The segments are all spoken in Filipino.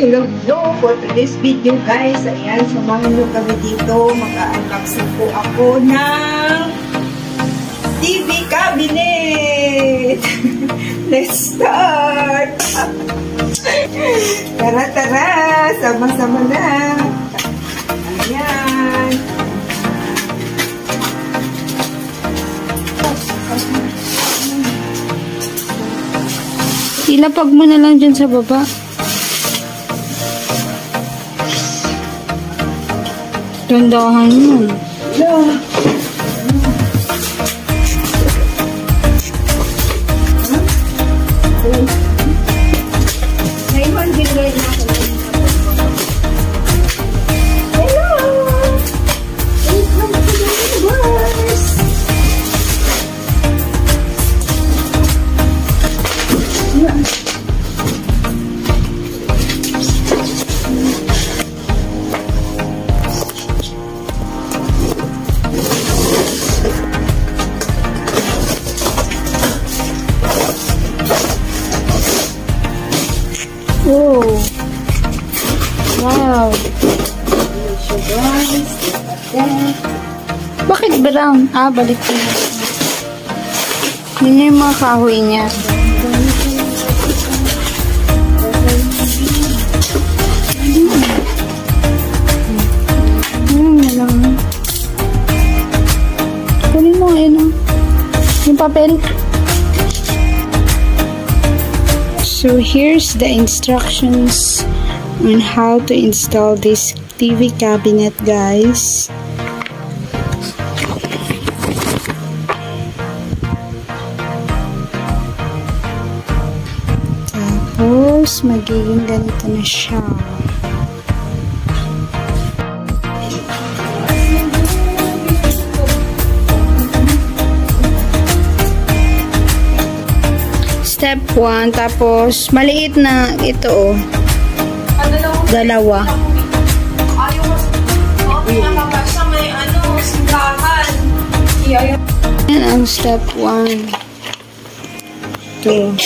Hello for today's video guys. Ayan, samahan nyo kami dito. Mag-unboxing po ako ng TV cabinet. Let's start! Tara! Sama-sama na. Ayan. Ilapag mo na lang dyan sa baba. Tandahan mo. Yeah. Naiman binigay na ako. Hello! Welcome to the universe! Oh. Wow. Bakit brown? Balik ko. Yun yung mga kahoy niya. Kunin mo ngayon, yung papel. So here's the instructions on how to install this TV cabinet, guys. Tapos magiging ganito na siya. Step 1, tapos maliit na ito, oh. Dalawa. Yan ang step 1. 2.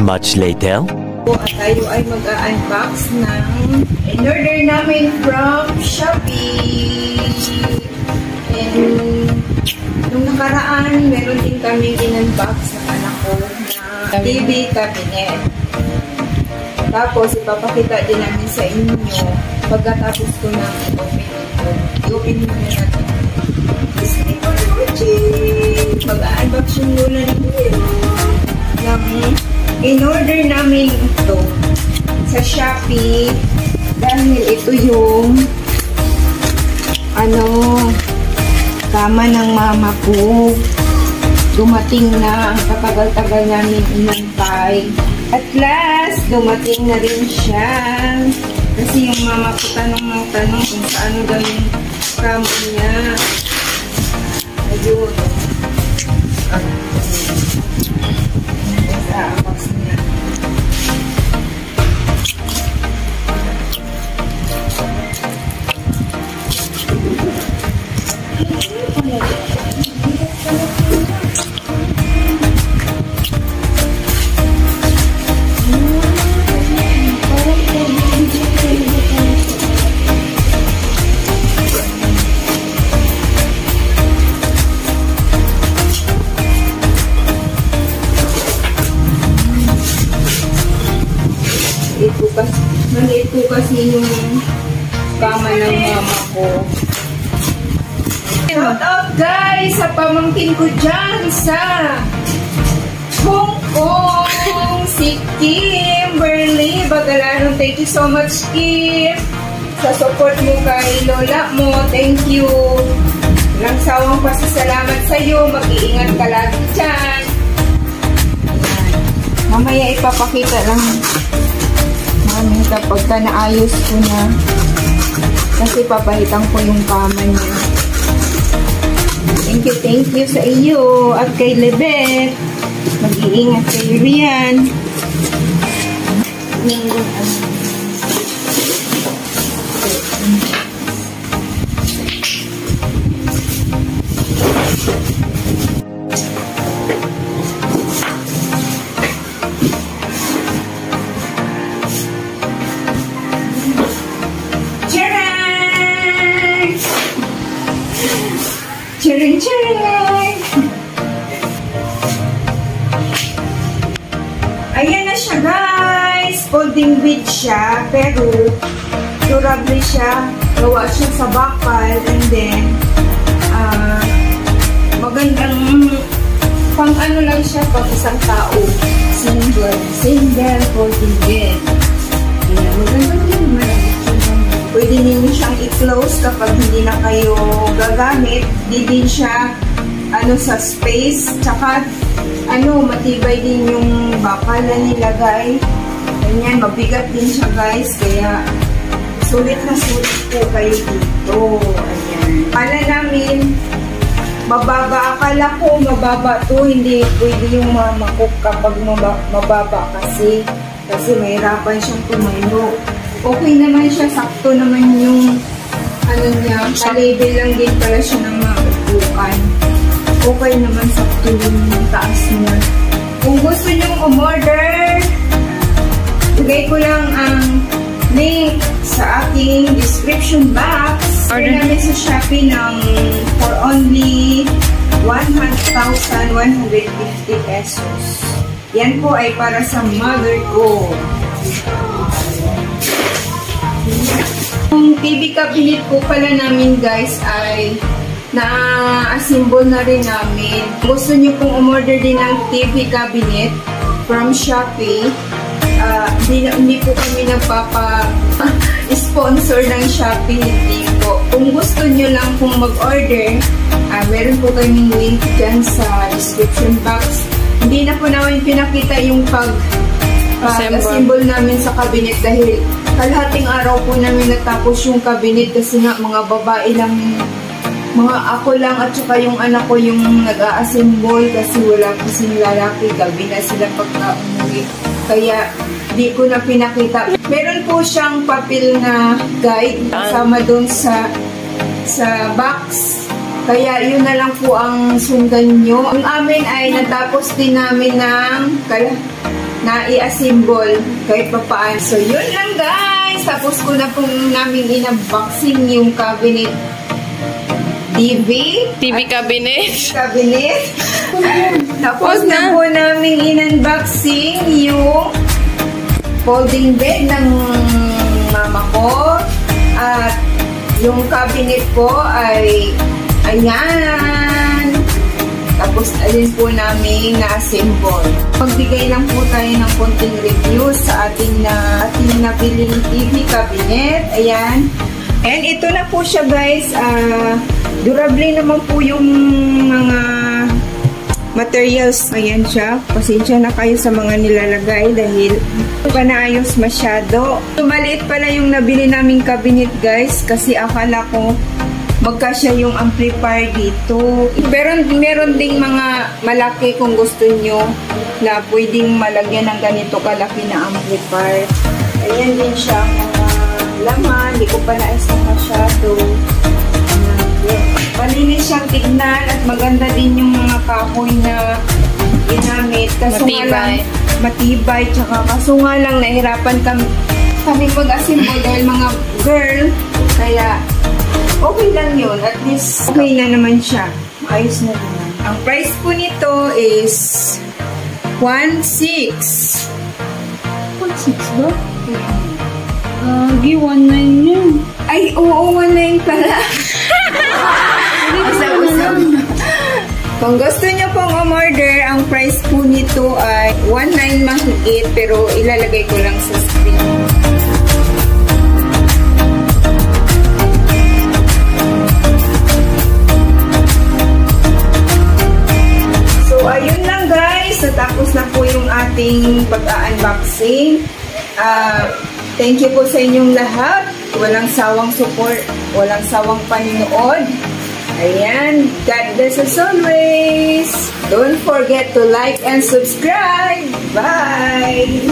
Much later. At tayo ay mag-unbox ng in-order namin from Shopee. And nung nakaraan, meron din kami in-unbox ng anak ko na TV cabinet. Tapos, ipapakita din namin sa inyo pagkatapos ko na i-open ito. I-open mo na natin. Disney for watching! Mag-unboxing muna ninyo ng in-order namin ito sa Shopee dahil ito yung kama ng mama ko. Dumating na, katagal-tagal namin inantay. At last, dumating na rin siya. Kasi yung mama ko tanong kung saan daw yung kama niya. Ayun. Maliit po kasi yung kama ng mama ko. Shout out guys sa pamangkin ko dyan sa Hong Kong, si Kimberly Bagalarong. Thank you so much, Kim, sa support mo kay lola mo. Thank you. Walang sawang pasasalamat sa iyo. Mag-iingat ka lagi dyan. Mamaya ipapakita lang kapag ka naayos ko na, kasi papahitan ko yung kama niya. Thank you sa iyo at kay Lebet. Mag-iingat kayo riyan. Ayan na siya, guys. Folding bed siya, pero durable siya. Gawa siya sa bakal, and then magandang pang ano lang siya, pang isang tao. Single folding bed. Ayan, magandang din naman. Pwede ninyo siyang i-close kapag hindi na kayo gagamit. Di din siya sa space. Tsaka matibay din yung bakal na nilagay. Ganyan, mabigat din siya, guys. Kaya sulit na sulit po kayo dito. Ayan. Akala namin mababa. Akala ko mababa to. Hindi pwede yung mamakok kapag mababa kasi mahirapan siyang tumayo. Okay naman siya. Sakto naman yung niya. Ka-label lang din pala siya ng mga upuan. Okay naman, sakto yung taas niya. Kung gusto nyong umorder, bigay ko lang ang link sa aking description box. Order namin sa Shopee for only 1,150 pesos. Yan po ay para sa mother ko. Yung TV cabinet po pala namin, guys, ay na-assemble na rin namin. Gusto nyo pong umorder din ng TV cabinet from Shopee. Hindi po kami nagpapa-sponsor ng Shopee, hindi po. Kung gusto nyo lang pong mag-order, meron po kaming link dyan sa description box. Hindi na po namin pinakita yung pag-assemble namin sa cabinet dahil kalahating araw po namin natapos yung cabinet kasi nga mga babae lang, ako lang at saka yung anak ko yung nag-a-assemble kasi wala kasing lalaki, gabi na sila pagka-umuwi. Kaya di ko na pinakita. Meron po siyang papel na guide kasama doon sa box. Kaya yun na lang po ang sundan nyo. Ang amin ay natapos din namin na i-assemble kahit papaan. So yun lang, guys. Tapos ko na po namin in-unboxing yung cabinet. TV cabinet. Tapos na po namin in-unboxing yung folding bed ng mama ko. At yung cabinet po ay ayan. Tapos alin po namin na-assemble. Magbigay lang po tayo ng konting review sa ating nabiling TV cabinet. Ayan. And ito na po siya, guys. Durable naman po yung mga materials. Ayan siya. Pasensya na kayo sa mga nilalagay dahil pa naayos masyado. Maliit pala yung nabili naming cabinet, guys, kasi akala ko magkasya yung amplifier dito. Meron ding mga malaki kung gusto nyo na pwedeng malagyan ng ganito kalaki na amplifier. Ayan din siya mga laman. Hindi ko pa naisa masyado. Malinis siyang tignan at maganda din yung mga kahoy na ginamit. Kaso matibay. Matibay. Kaso nga lang nahirapan kami mag-assemble dahil mga girl. Kaya okay lang yun. At least okay na naman siya. Ayos na naman. Ang price po nito is 1,600. 1,600 ba? 1,900 yun. Ay, oo, 1,900 pala. Kung gusto nyo pong umorder, ang price po nito ay 1,900 mahigit, pero ilalagay ko lang sa screen. So, ayun lang, guys. Natapos na po yung ating pag-unboxing. Thank you po sa inyong lahat. Walang sawang support, walang sawang paninood. Ayan, God bless as always. Don't forget to like and subscribe. Bye!